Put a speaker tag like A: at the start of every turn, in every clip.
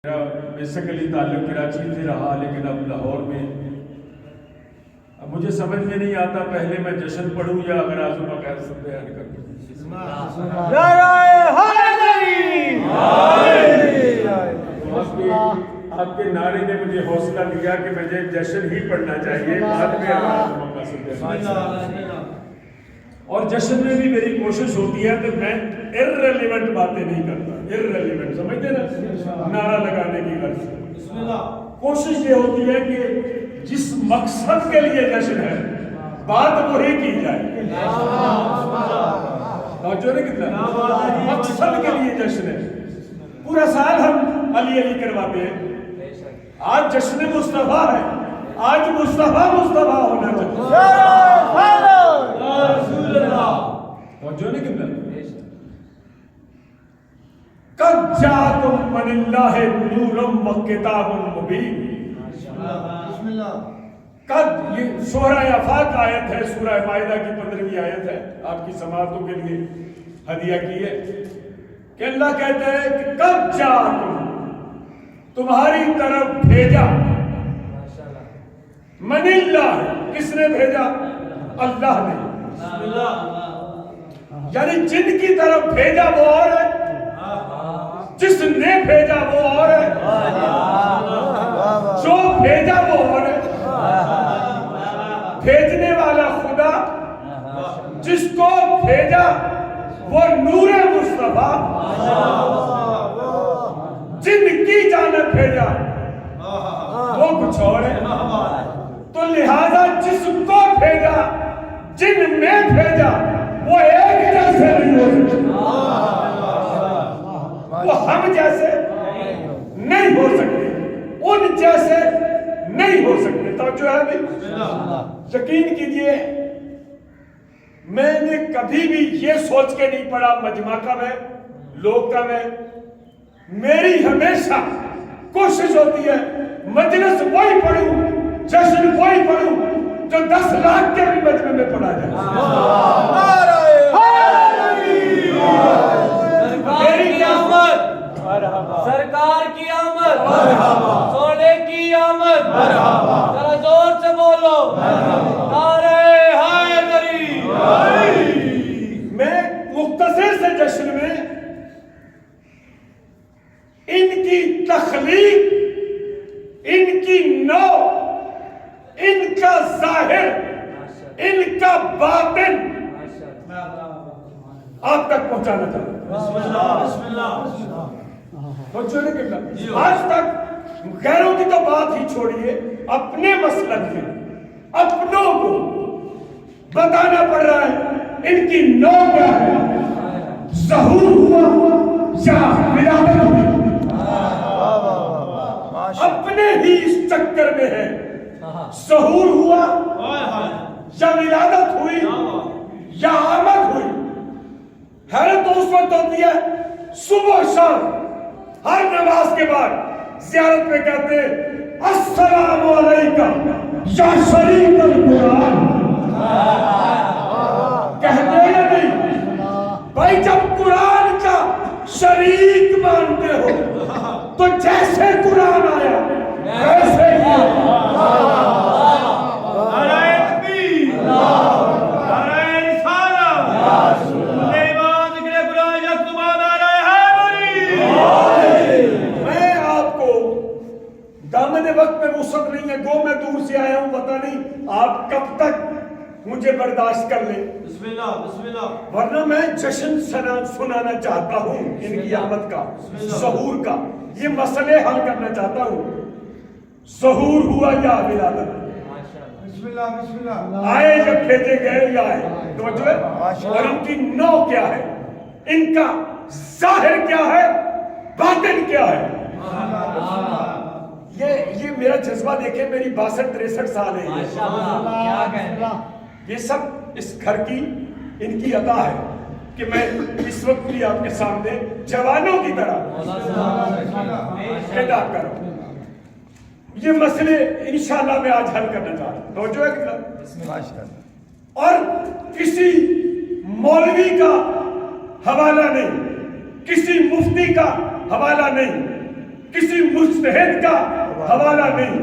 A: میرا بیسیکلی تعلق کراچی سے رہا، لیکن اب لاہور میں اب مجھے سمجھ میں نہیں آتا پہلے میں جشن پڑھوں یا اگر آزم بغیر سب بیان کروں۔ آپ کے نعرے نے مجھے حوصلہ دیا کہ مجھے جشن ہی پڑھنا چاہیے، بعد میں اور جشن میں بھی میری کوشش ہوتی ہے کہ میں irrelevant باتیں نہیں کرتا، irrelevant سمجھتے نا، نعرہ لگانے کی غرض سے کوشش یہ ہوتی ہے کہ جس مقصد کے لیے جشن ہے بات وہی کی جائے، توجہ نہیں کتنا مقصد کے لیے جشن ہے۔ پورا سال ہم علی علی کرواتے ہیں، آج جشن مصطفیٰ ہے، آج مصطفیٰ مصطفیٰ ہونا چاہیے، توجہ نہیں کتنا۔ قد جاءکم من اللہ نور و کتاب مبین، قد یہ شعراء آفاق آیت ہے، سورہ مائدہ کی 15ویں آیت ہے، آپ کی سماعتوں کے لیے ہدیہ کی ہے کہ اللہ کہتا ہے کہ قد جاءکم تمہاری طرف بھیجا، من اللہ کس نے بھیجا؟ اللہ نے، یعنی جن کی طرف بھیجا وہ اور ہے، جس نے بھیجا وہ اور ہے، جو بھیجا وہ اور ہے، بھیجنے والا خدا، جس کو بھیجا وہ نور مصطفیٰ، جن کی جانب بھیجا وہ کچھ اور ہے۔ تو لہذا جس کو بھیجا، جن میں بھیجا وہ ایک جیسے نہیں ہو سکتے، وہ ہم جیسے نہیں ہو سکتے، ان جیسے نہیں ہو سکتے۔ توجہ ہے بھی، یقین کیجئے میں نے کبھی بھی یہ سوچ کے نہیں پڑھا مجمع کا میں لوگ کا میں، میری ہمیشہ کوشش ہوتی ہے مجلس وہی پڑھوں، جشن وہی پڑھوں جو 10 لاکھ کے بھی مجمع میں پڑھا جائے۔ میری آمد
B: سرکار کی آمد، سونے کی آمد، ذرا زور سے بولو نعرہ حیدری۔
A: میں مختصر سے جشن میں ان کی تخلیق، ان کی نو، ان کا ظاہر، ان کا باطن آپ تک پہنچانا چاہتا ہوں۔ آج تک غیروں کی تو بات ہی چھوڑیے، اپنے مسلک میں اپنوں کو بتانا پڑ رہا ہے ان کی نو کیا ہے، ظہور ہوا یا ولادت ہوئی، اپنے ہی اس چکر میں ہے، ظہور ہوا یا ولادت ہوئی یا آمد ہوئی۔ حیرت اس وقت ہوتی ہے صبح شام ہر نماز کے بعد زیارت میں کہتے ہیں السلام علیکہ یا شریک القرآن، کہتے ہیں یا نہیں؟ بھائی جب قرآن کا شریک مانتے ہو تو جیسے قرآن آیا ویسے ہی وقت میں وسعت نہیں ہے، گو میں دور سے آیا ہوں، پتہ نہیں آپ کب تک مجھے برداشت کر لیں،
B: بسم اللہ بسم اللہ،
A: ورنہ میں جشن سنانا چاہتا ہوں ان کی آمد کا، ظہور کا، یہ مسئلے حل کرنا چاہتا ہوں۔ ظہور ہوا یا ولادت،
B: بسم اللہ بسم اللہ،
A: آئے جب بھیجے گئے یا آئے، توجہ ہے، اور ان کی نو کیا ہے، ان کا ظاہر کیا ہے، باطن کیا ہے۔ یہ میرا جذبہ دیکھیں، میری 62-63 سال ہے، یہ سب اس گھر کی ان کی عطا ہے کہ میں اس وقت بھی آپ کے سامنے جوانوں کی طرح خطاب کر رہا ہوں۔ یہ مسئلے انشاءاللہ میں آج حل کرنا چاہتا ہوں، توجہ ہے کتنا، اور کسی مولوی کا حوالہ نہیں، کسی مفتی کا حوالہ نہیں، کسی مجتہد کا حوالہ نہیں،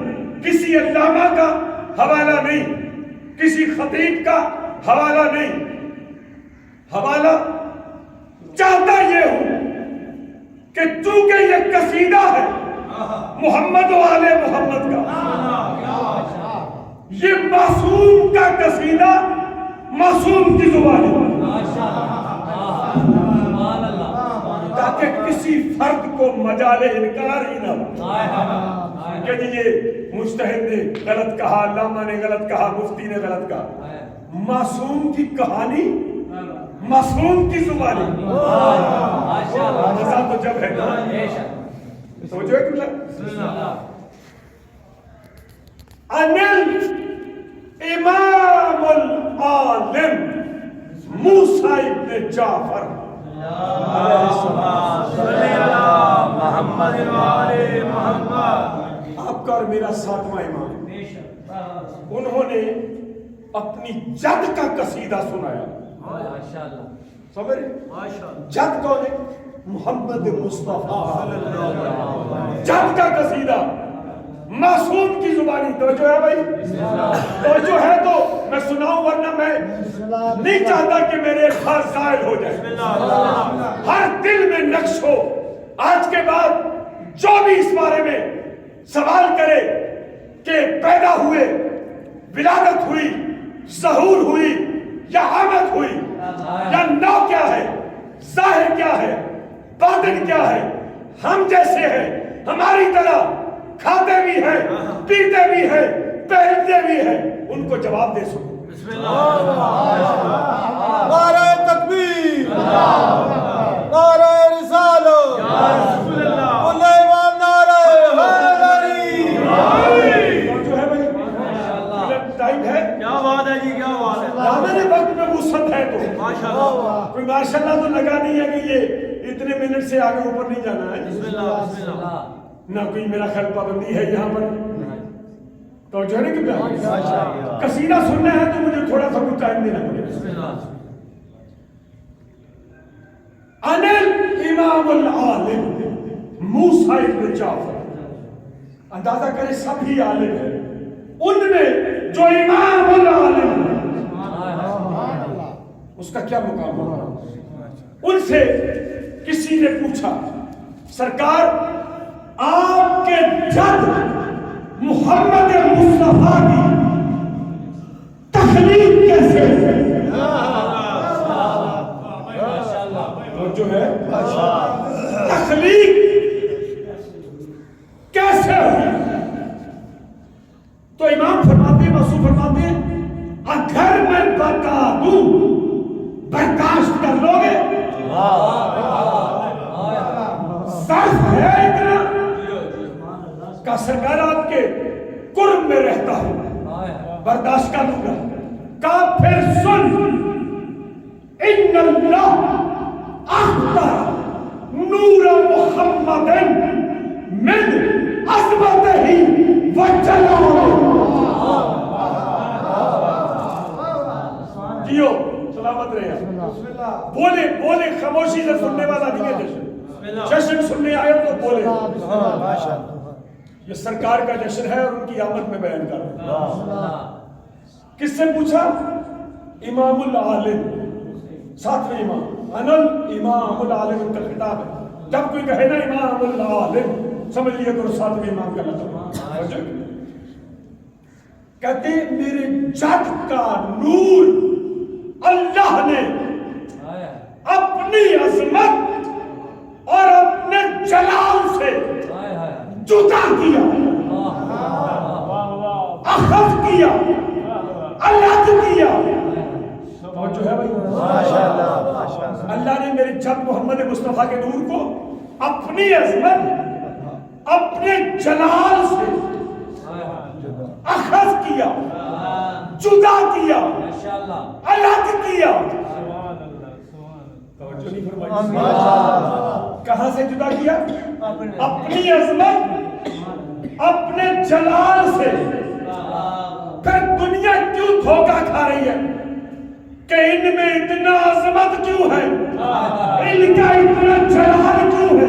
A: کسی علامہ کا حوالہ نہیں، کسی خطیب کا حوالہ نہیں، حوالہ چاہتا یہ ہوں کہ چونکہ یہ قصیدہ ہے محمد و آل محمد کا، یہ معصوم کا قصیدہ معصوم کی زبان ہے، تاکہ کسی فرد کو مجال انکار ہی نہ ہو کہ یہ مجتہد نے غلط کہا، علامہ نے غلط کہا، مفتی نے غلط کہا۔ معصوم کی کہانی معصوم کی زبان ہے، مزہ تو جب ہے سمجھو ایک انل امام العالم موسیٰ ابن جعفر
B: محمد والے محمد،
A: آپ کا اور میرا ساتواں امام، انہوں نے اپنی جد کا قصیدہ سنایا۔ سمجھ جد کون ہے؟ محمد مصطفیٰ، جد کا قصیدہ معصوم کی زبانی۔ توجہ ہے بھائی؟ توجہ ہے تو میں سناؤں، ورنہ میں نہیں چاہتا کہ میرے خاص ظاہر ہو جائے، ہر دل میں نقش ہو۔ آج کے بعد جو بھی اس بارے میں سوال کرے کہ پیدا ہوئے، ولادت ہوئی، ظہور ہوئی یا آمد ہوئی، یا نو کیا ہے، ظاہر کیا ہے، باطن کیا ہے، ہم جیسے ہیں، ہماری طرح کھاتے بھی ہیں، پیتے بھی ہیں، پہنتے بھی ہیں، ان کو جواب دے سکو۔
B: نعرہ تکبیر، نعرہ رسالت، اللہ امام نعرہ حیدری۔
A: جو ہے بھائی ٹائم ہے،
B: کیا بات ہے جی، کیا بات ہے،
A: میرے وقت میں وسعت ہے تو
B: ماشاءاللہ،
A: کوئی ماشاءاللہ تو لگا نہیں ہے کہ یہ اتنے منٹ سے آگے اوپر نہیں جانا ہے،
B: بسم اللہ بسم اللہ،
A: نہ کوئی میرا خیال پابندی ہے یہاں پر۔ تو جو ہے نا کہ قصیدہ سننا ہے تو مجھے تھوڑا سا کچھ ٹائم دینا پڑے۔
B: بسم اللہ،
A: انل امام العالم موسیٰ ابن جعفر، اندازہ کرے سب ہی عالم ہیں، ان میں جو امام العالم اس کا کیا مقام ہوگا؟ ان سے کسی نے پوچھا سرکار آپ کے جد محمد مصطفیٰ کی تخلیق کیسے جو ہے تخلیق کیسے ہوئی؟ تو امام فرماتے ہیں، معصوم فرماتے ہیں، اگر میں بتا دوں برداشت کر لو گے؟ صرف ہے اتنا کہ سرکار آپ کے قرب میں رہتا ہوں، برداشت کر لوں گا۔ کہا پھر سن، ان اللہ اختر نور محمد من عظمتہ و جلالہ۔ جیو سلامت رہے آپ، بولے بولے، خاموشی سے سننے والا نہیں ہے جشن، جشن سننے آئے تو بولے۔ یہ سرکار کا جشن ہے اور ان کی آمد میں بیان کر رہا ہوں۔ کس سے پوچھا؟ امام العالم، ساتویں امام، انل امام العالم ان کا خطاب ہے۔ جب کوئی کہے نا امام العالم، سمجھ لیے کرو ساتویں امام کا لقب۔ کہتے میرے جد کا نور اللہ نے اپنی عظمت اور اپنے جلال سے جدا کیا، اخذ کیا، الگ کیا۔ جو ہے بھائی اللہ نے میرے جد محمد مصطفیٰ کے نور کو اپنی عظمت اپنے جلال سے اخذ کیا، جدا کیا، الگ کیا۔ کہاں سے جدا کیا؟ اپنی عظمت اپنے جلال سے۔ پھر دنیا کیوں دھوکہ کھا رہی ہے کہ ان میں اتنا عظمت کیوں ہے، ان کا اتنا جلال کیوں ہے؟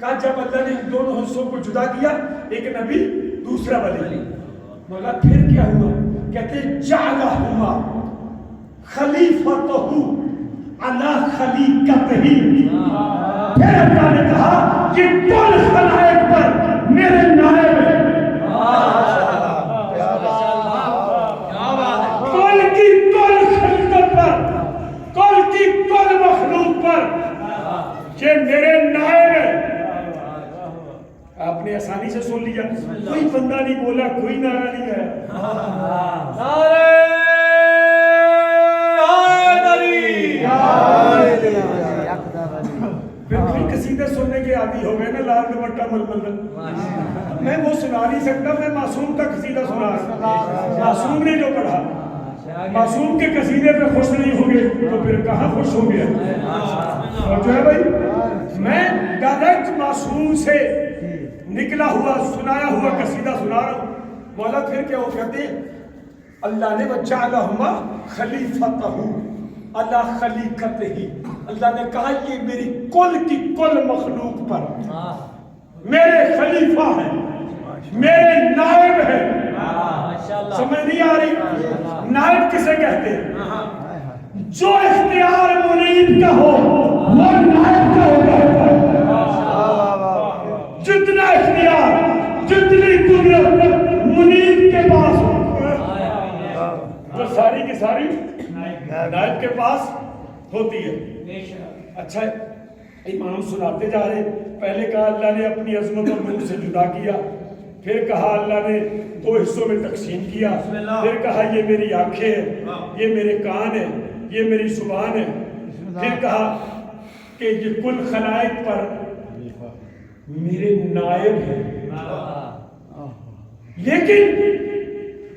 A: کہا جب اللہ نے ان دونوں حصوں کو جدا کیا، ایک نبی دوسرا ولی، مگر پھر کیا ہوا؟ کہتے جعلہما خلیفتہ علی خلیقتہ، پھر اللہ نے کہا یہ کل خلائق پر میرے نائب ہے، کل کی کل خلقت پر، کل کی کل مخلوق پر یہ میرے نائب ہے۔ آپ نے آسانی سے سن لیا، کوئی بندہ نہیں بولا، کوئی نعرہ نہیں ہے، پھر کوئی قصیدے سننے کے عادی ہو گئے نا، لال دوپٹہ ململ، میں وہ سنا نہیں سکتا، میں معصوم کا قصیدہ سنا سکتا، معصوم نے جو پڑھا، معصوم کے قصیدے پہ خوش نہیں ہوں گے تو پھر کہاں خوش ہوں گے؟ اور جو ہے بھائی میں ڈائریکٹ معصوم سے نکلا ہوا سنایا ہوا قصیدہ سنا رہا ہوں۔ مولا پھر کیا وہ کہتے ہیں اللہ نے وجعلہما خلیفتہ اللہ خلیقتہ، اللہ نے کہا یہ میری کل کی کل مخلوق پر میرے خلیفہ ہیں، میرے نائب ہیں۔ سمجھ نہیں آ رہی؟ نائب کسے کہتے ہیں؟ جو اختیار منیب کا ہو وہ نائب کا ہوگا، جتنا اختیار جتنی قدرت منیب کے پاس ہو وہ ساری کی ساری نائب کے پاس ہوتی ہے۔ اچھا امام سناتے جا رہے، پہلے کہا اللہ نے اپنی عظمت اور نور سے جدا کیا، پھر کہا اللہ نے دو حصوں میں تقسیم کیا، پھر کہا یہ میری آنکھیں ہیں، یہ میرے کان ہیں، یہ میری زبان ہے، پھر کہا کہ یہ کل خلائق پر میرے نائب ہیں۔ لیکن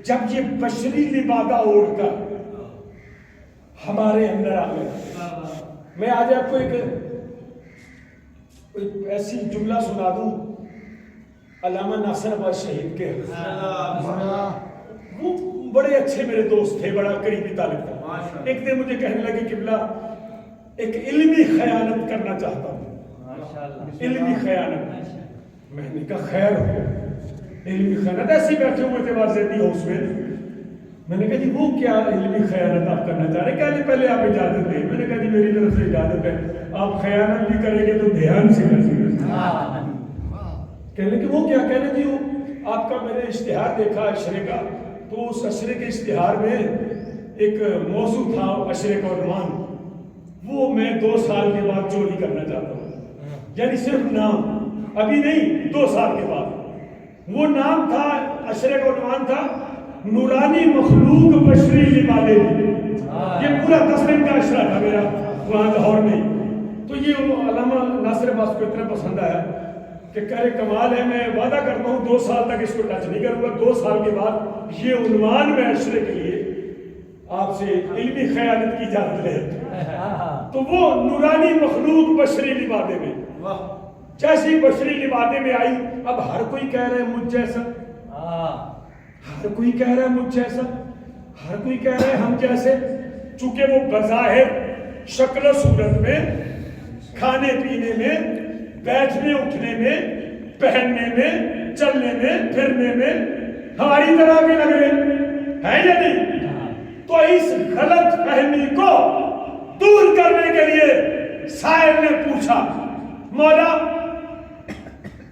A: جب یہ بشری لبادہ اوڑھ کر ہمارے اندر آ گیا، میں آج آپ کو ایک ایسی جملہ سنا دوں علامہ ناصر آباد شہید کے، وہ بڑے اچھے میرے دوست تھے، بڑا قریبی تعلق تھا۔ ایک دن مجھے کہنے لگے قبلہ ایک علمی خیانت کرنا چاہتا ہوں، علمی خیانت۔ میں نے کہا خیر ہو، علمی خیانت، ایسے بیٹھے ہوئے تھے وازیدی ہاؤس میں نے کہا جی وہ کیا علمی خیانت آپ کرنا چاہ رہے ہیں؟ کہا جی پہلے آپ اجازت دیں۔ میں نے کہا جی میری طرف سے اجازت ہے، آپ خیانت بھی کریں گے تو دھیان سے کریں گے۔ کہنے کہ وہ کیا کہنے جی وہ آپ کا میں نے اشتہار دیکھا عشرے کا، تو اس عشرے کے اشتہار میں ایک موضوع تھا عشرے کا عنوان، وہ میں 2 سال کے بعد چوری کرنا چاہتا ہوں، یعنی صرف نام، ابھی نہیں 2 سال کے بعد۔ وہ نام تھا، عشرے کا عنوان تھا نورانی مخلوق بشری لبادے، یہ پورا 10 دن کا عشرہ تھا میرا وہاں لاہور میں۔ تو یہ علامہ ناصر عباس کو اتنا پسند آیا کہ کہہ رہے کمال ہے، میں وعدہ کرتا ہوں 2 سال تک اس کو ٹچ نہیں کروں گا، 2 سال کے بعد یہ عنوان میں عشرے کے لیے آپ سے علمی خیانت کی اجازت لے۔ تو وہ نورانی مخلوق بشری لبادے میں، جیسی بشری لبادے میں آئی، اب ہر کوئی کہہ رہا ہے مجھ جیسا، ہر کوئی کہہ رہا ہے مجھ جیسا، ہر کوئی کہہ رہا ہے ہم جیسے، چونکہ وہ بظاہر شکل و صورت میں، کھانے پینے میں، بیٹھنے اٹھنے میں، پہننے میں، چلنے میں، پھرنے میں ہماری طرح کے لگ رہے ہیں یا نہیں؟ تو اس غلط فہمی کو دور کرنے کے لیے سائل نے پوچھا مولا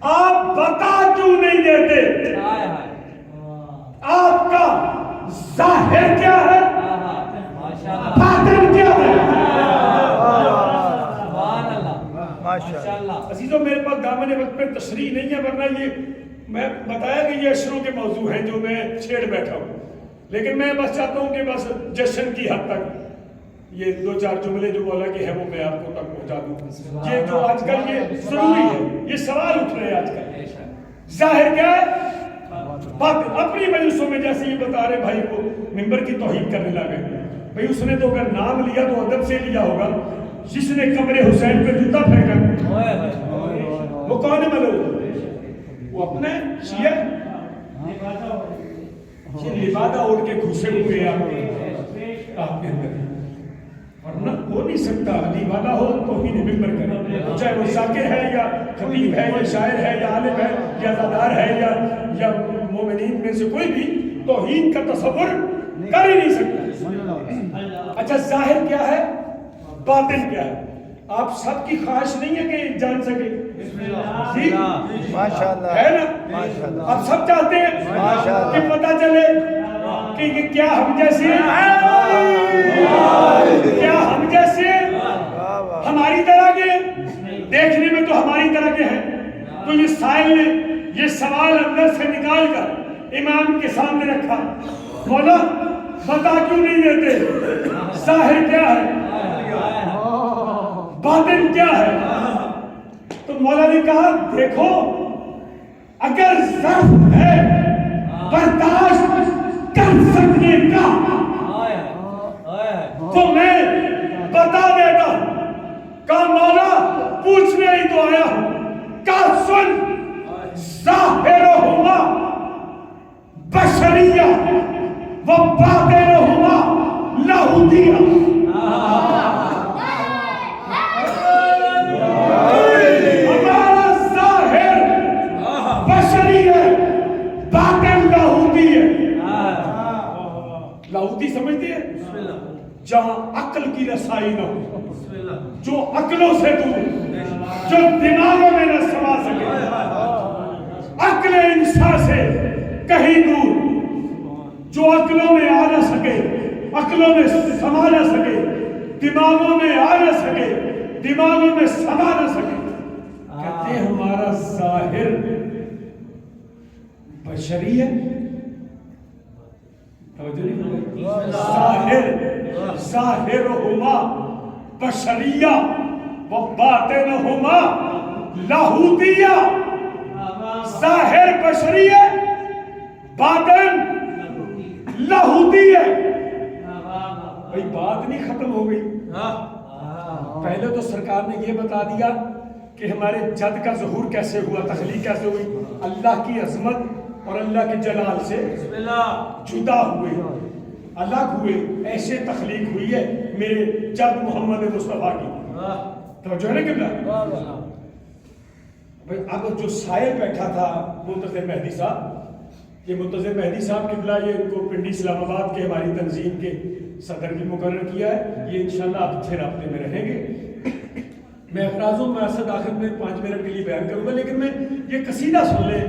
A: آپ بتا کیوں نہیں دیتے، آپ کا ظاہر کیا ہے، باطن کیا ہے؟ عزیزوں میرے پاس دامن وقت پہ تشریح نہیں ہے، ورنہ یہ میں بتایا کہ یہ عشروں کے موضوع ہیں جو میں چھیڑ بیٹھا ہوں، لیکن میں بس چاہتا ہوں کہ بس جشن کی حد تک یہ 2-4 جملے جو مولا کے ہیں وہ میں آپ کو تک پہنچا دوں۔ یہ جو آج کل یہ ضروری ہے، یہ سوال اٹھ رہے ہیں آج کل، ظاہر کیا ہے باطن۔ اپنی مجلسوں میں جیسے یہ بتا رہے بھائی کو ممبر کی توہین کرنے لگے، بھائی اس نے تو اگر نام لیا تو ادب سے لیا ہوگا، جس نے قبر حسین پہ جوتا پھینکا وہ کون ہے ملو؟ وہ اپنے شیعہ، یہ لبادہ اوڑھ کے گھسے ہوئے آپ کے اندر۔ ورنہ ہو نہیں سکتا علی والا ہو توہین ممبر کرے، چاہے وہ ذاکر ہے یا خطیب ہے یا شاعر ہے یا عالم ہے یا زادار ہے یا مومنین میں سے کوئی بھی توہین کا تصور کر ہی نہیں سکتا۔ اچھا ظاہر کیا ہے، باطن کیا ہے؟ آپ سب کی خواہش نہیں ہے کہ جان سکے، جی
C: ماشاءاللہ
A: ہے نا؟ آپ سب چاہتے ہیں کہ پتہ چلے کہ یہ کیا ہم جیسے کیا ہم جیسے ہماری طرح کے، دیکھنے میں تو ہماری طرح کے ہیں۔ تو یہ سائل نے یہ سوال اندر سے نکال کر امام کے سامنے رکھا، مولا بتا کیوں نہیں دیتے، ظاہر کیا ہے، باطن کیا ہے؟ تو مولا نے کہا دیکھو اگر ظرف ہے برداشت کر سکنے کا تو میں بتا دیتا ہوں۔ کہا مولا پوچھنے ہی تو آیا ہوں، کہا سن، ظاہرہما بشریہ و باطنہما لاہوتیہ۔ ہمارا ظاہر بشری ہے، باطن لاہوتی ہے۔ لاہوتی سمجھتی ہے؟ جہاں عقل کی رسائی نہ ہو، جو عقلوں سے دور، جو دماغوں میں نہ سما سکے، عقل انسان سے کہیں دور، جو عقلوں میں آ نہ سکے، عقلوں میں سما نہ سکے، دماغوں میں آ نہ سکے، دماغوں میں سما نہ سکے۔ کہتے ہیں ہمارا ظاہر بشری ہے، ظاہرہما بشریہ و باطنہما لاہوتیہ۔ ظاہر بشری ہے، باطن لاہوتی ہے۔ بھئی بات نہیں ختم ہو گئی؟ پہلے تو سرکار نے یہ بتا دیا کہ ہمارے جد کا ظہور کیسے ہوا، تخلیق کیسے ہوئی، اللہ کی عظمت اور اللہ کے جلال سے جدا ہوئے، الگ ہوئے، ایسے تخلیق ہوئی ہے میرے جد محمد مصطفیٰ کی۔ توجہ ہے قبلہ؟ بھئی اب جو سائر بیٹھا تھا منتظر مہدی صاحب، یہ منتظر مہدی صاحب قبلہ یہ ان کو پنڈی اسلام آباد کے ہماری تنظیم کے صدر بھی مقرر کیا ہے، یہ انشاءاللہ آپ اچھے رابطے میں رہیں گے۔ میں اقراض و مقاصد آخر میں 5 منٹ کے لیے بیان کروں گا، لیکن میں یہ قصیدہ سن لیں،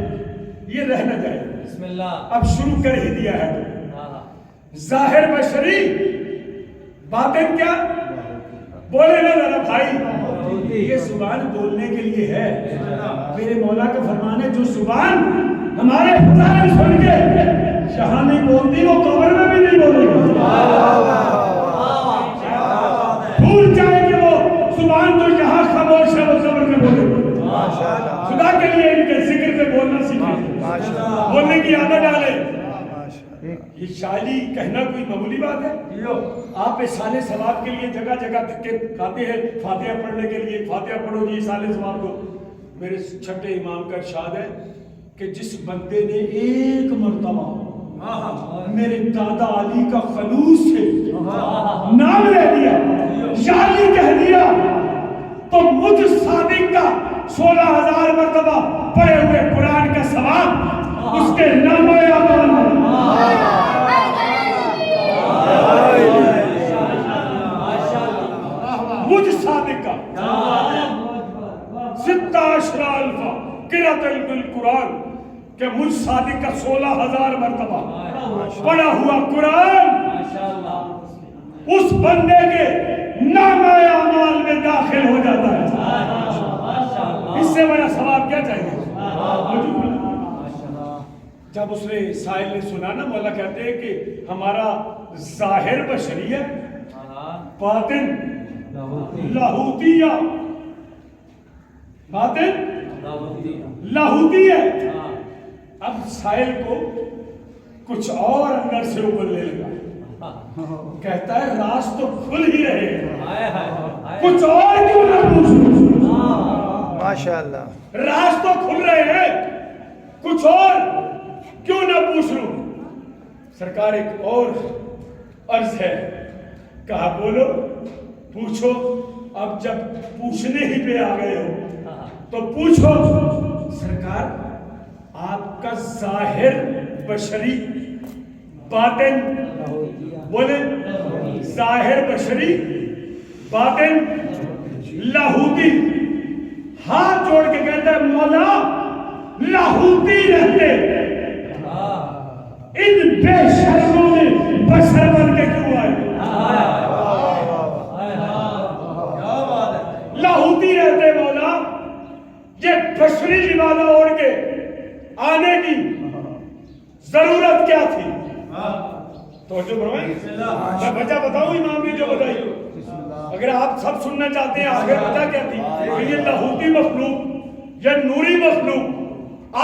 A: یہ رہ نہ جائے۔
B: بسم اللہ،
A: اب شروع کر ہی دیا ہے تو ظاہر بشری، باطن کیا؟ بولے نا ذرا بھائی، یہ زبان بولنے کے لیے ہے۔ میرے مولا کا فرمان ہے جو زبان ہمارے فضائل سن کے جہاں نہیں بولتی وہ قبر میں بھی نہیں بولے گی۔ بھول جائے کہ وہ زبان تو یہاں خاموش ہے وہ قبر میں بولے گی۔ خدا کے لیے ان کے ذکر پہ بولنا سیکھیں، بولنے کی عادت ڈالیں۔ یہ شاعری کہنا کوئی معمولی بات ہے؟ آپ احسان ثواب کے لیے جگہ جگہ دھکے کھاتے ہیں، فاتحہ پڑھنے کے لیے فاتحہ پڑھو جی احسان ثواب دو۔ میرے چھٹے امام کا ارشاد ہے کہ جس بندے نے ایک مرتبہ میرے دادا علی کا خلوص سے نام لے دیا، یا علی کہہ دیا، تو مجھ صادق کا 16,000 مرتبہ پڑھے ہوئے قرآن کا ثواب اس کے نام اعمال میں۔ مجھ صادق کا 16 الفا قرأت القرآن کہ مجھ صادق کا 16,000 مرتبہ پڑھا ہوا قرآن اس بندے کے نام اعمال میں داخل ہو جاتا ہے۔ اس سے بڑا ثواب کیا چاہیے؟ جب اس نے سائل نے سنا نا، مولا کہتے ہیں کہ ہمارا ظاہر بشری ہے، باطن لاہوتیہ، باطن لاہوتی ہے۔ اب سائل کو کچھ اور اندر سے ابلنے لگا، کہتا ہے راز تو کھل ہی رہے ہیں، کچھ اور کیوں نہ پوچھوں؟
C: ماشاءاللہ،
A: راز تو کھل رہے ہیں، کچھ اور کیوں نہ پوچھ لوں؟ سرکار ایک اور عرض ہے، کہا بولو، پوچھو. اب جب پوچھنے ہی پہ آ گئے ہو تو پوچھو سرکار آپ کا ظاہر بشری باطن بولے ظاہر بشری باطن لاہوتی. ہاتھ جوڑ کے کہتا ہے مولا لاہوتی رہتے ان بے شرموں میں بشر بن کے کیوں آئے؟ لاہوتی رہتے مولا یہ بشری لبادہ اوڑھ کے آنے کی ضرورت کیا تھی؟ توجہ فرمائیں. میں وجہ بتاؤں امام نے جو بتائی. اگر آپ سب سننا چاہتے ہیں آخر وجہ کیا تھی کہ یہ لاہوتی مخلوق یا نوری مخلوق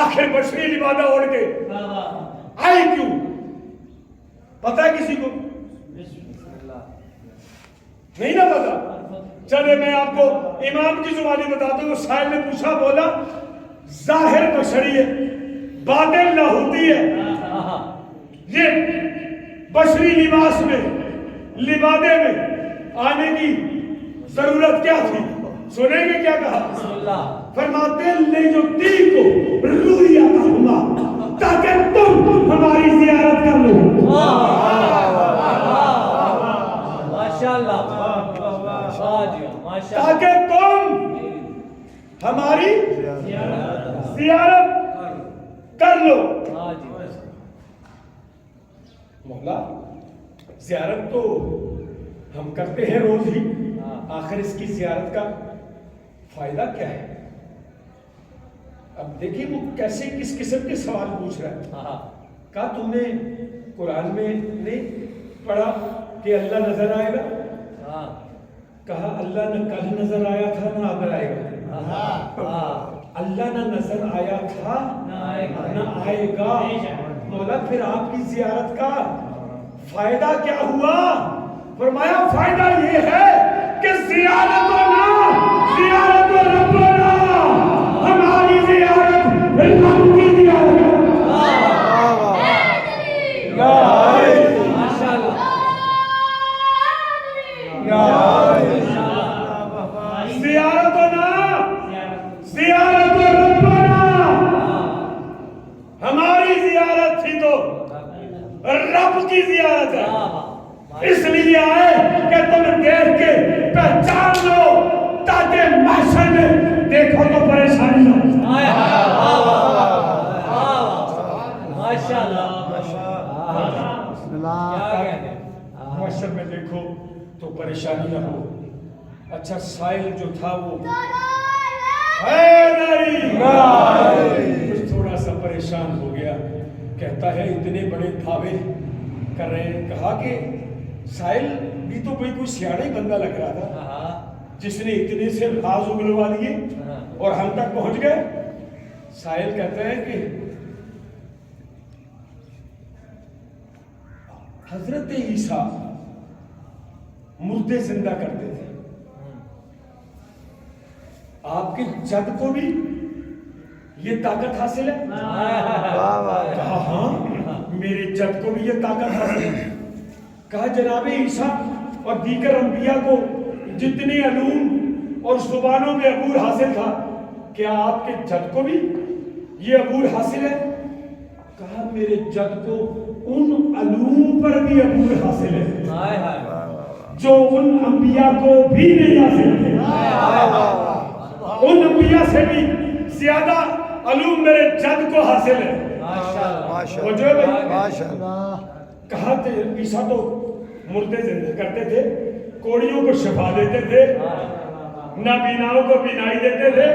A: آخر بشری لبادہ اوڑھ کے آئی کیوں؟ پتہ ہے کسی کو؟ نہیں نا پتا. چلے میں آپ کو امام کی زبانی بتاتا ہوں. سائل نے پوچھا بولا ظاہر بشری ہے باطن لاہوتی ہے. یہ بشری لباس میں لبادے میں آنے کی ضرورت کیا تھی؟ سنیں گے کیا کہا؟ فرماتے ہیں لیجتی کو روی عطا ہوا تاکہ تم ہماری زیارت کر لو.
B: ماشاءاللہ
A: تاکہ تم ہماری زیارت کر لو. مولا زیارت تو ہم کرتے ہیں روز ہی. آخر اس کی زیارت کا فائدہ کیا ہے؟ اب دیکھیں وہ کیسے کس قسم کے سوال پوچھ رہا ہے. کہا تم نے قرآن میں نہیں پڑھا کہ اللہ نظر آئے گا؟ کہا اللہ نہ کل نظر آیا تھا نہ اب آئے گا. اللہ نہ نظر آیا تھا نہ آئے گا. مولا پھر آپ کی زیارت کا فائدہ کیا ہوا؟ فرمایا فائدہ یہ ہے کہ زیارت ربنا ہماری زیارت رب کی زیارت. زیارت ربنا ہماری زیارت تھی تو رب کی زیارت ہے. اس لیے آئے کہ تم دیکھ کے پہچان لو تاکہ محشر میں دیکھو تو پریشانی نہ ہو. محشر میں دیکھو تو پریشانی نہ ہو. اچھا سائل جو تھا وہ تھوڑا سا پریشان ہو گیا. کہتا ہے اتنے بڑے دعوے کر رہے ہیں. کہا کہ سائل بھی تو کوئی سیاڑی بندہ لگ رہا تھا جس نے اتنے سے راز اگلوا دیے اور ہم تک پہنچ گئے. سائل کہتے ہیں کہ حضرت عیسیٰ مردے زندہ کرتے تھے. آپ کے جد کو بھی یہ طاقت حاصل ہے؟ کہا ہاں میرے جد کو بھی یہ طاقت حاصل ہے. کہا جناب عیسیٰ اور دیگر انبیاء کو جتنے علوم اور زبانوں میں عبور حاصل تھا کیا آپ کے جد کو بھی یہ عبور حاصل ہے؟ کہا میرے جد کو ان علوم پر بھی عبور حاصل ہے جو ان انبیاء کو بھی نہیں حاصل تھے. ان انبیاء سے بھی زیادہ علوم میرے جد کو حاصل ہے. کہا عیسیٰ تو مردے زندہ کرتے تھے, کوڑیوں کو شفا دیتے تھے, نابیناؤں کو بینائی دیتے تھے.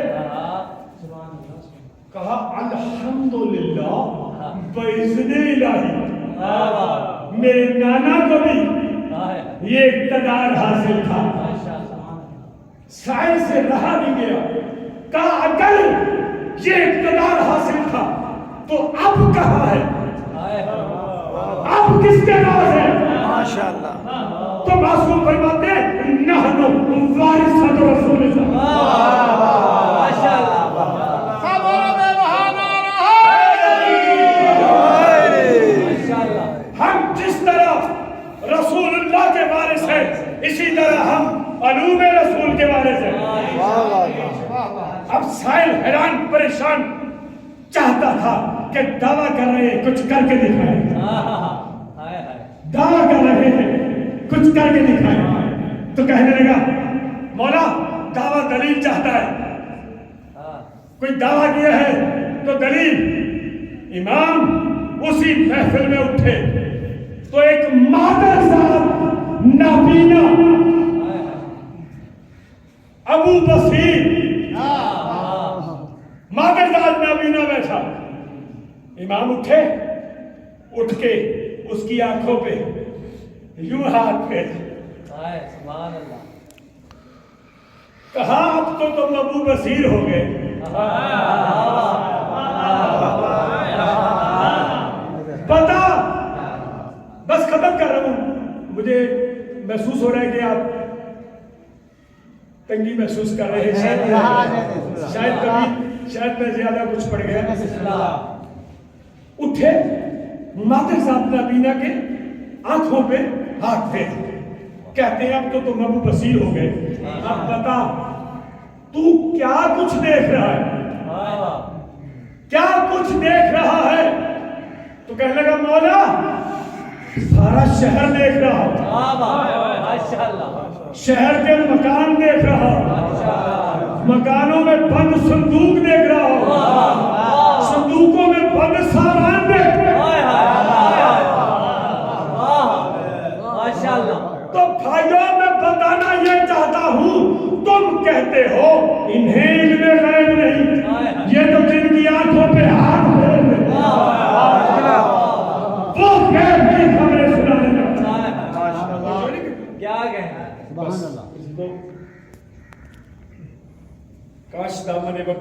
A: کہا الحمدللہ باذن الہی میرے نانا کو بھی یہ اقتدار حاصل تھا. سائنس سے رہا نہیں گیا. کہا اگر یہ اقتدار حاصل تھا تو اب کہاں ہے؟ اب کس کے پاس ہے؟ ماشاءاللہ. تو معصوم فرماتے ہیں نحن وارثۃ رسول اللہ. ماشاءاللہ. ہم جس طرح رسول اللہ کے وارث ہیں اسی طرح ہم کہ دعویٰ کر رہے ہیں کچھ کر کے دکھائیں،
B: ہائے ہائے
A: دعویٰ کر رہے ہیں کچھ کر کے دکھائیں. تو کہنے لگا مولا دعویٰ دلیل چاہتا ہے، کوئی دعویٰ کیا ہے تو دلیل. امام اسی محفل میں اٹھے تو ایک مادر صاحب نابینا ابو بصیر مادر صاحب نابینا بیٹھا. امام اٹھے، اٹھ کے اس کی آنکھوں پہ یوں ہاتھ پھیرا،
B: سبحان اللہ.
A: کہا اب تو تم ابو بصیر ہو گئے. پتا بس ختم کر رہا ہوں. مجھے محسوس ہو رہا ہے کہ آپ تنگی محسوس کر رہے ہیں، شاید کبھی شاید میں زیادہ کچھ پڑ گیا. اٹھے، مادر صاحب نابینا کے آنکھوں پہ ہاتھ پھیرا، کہتے ہیں اب تو تم ابو بصیر ہو گئے. اب بتا تو کیا کچھ دیکھ رہا ہے، کیا کچھ دیکھ رہا ہے؟ تو کہنے لگا مولا سارا شہر دیکھ رہا ہوں، شہر کے مکان دیکھ رہا ہوں، مکانوں میں بند صندوق دیکھ رہا ہوں، صندوقوں میں بند سامان دیکھ رہا ہوں. تو بھائیوں میں بتانا یہ چاہتا ہوں، تم کہتے ہو انہیں علم غیب نہیں، یہ تو جن کی آنکھوں پہ ہاتھ پھیر دے وہ غیب کی خبریں سنانے لگتا ہے.
B: کیا کہنا ہے.
A: کاش دامن وقت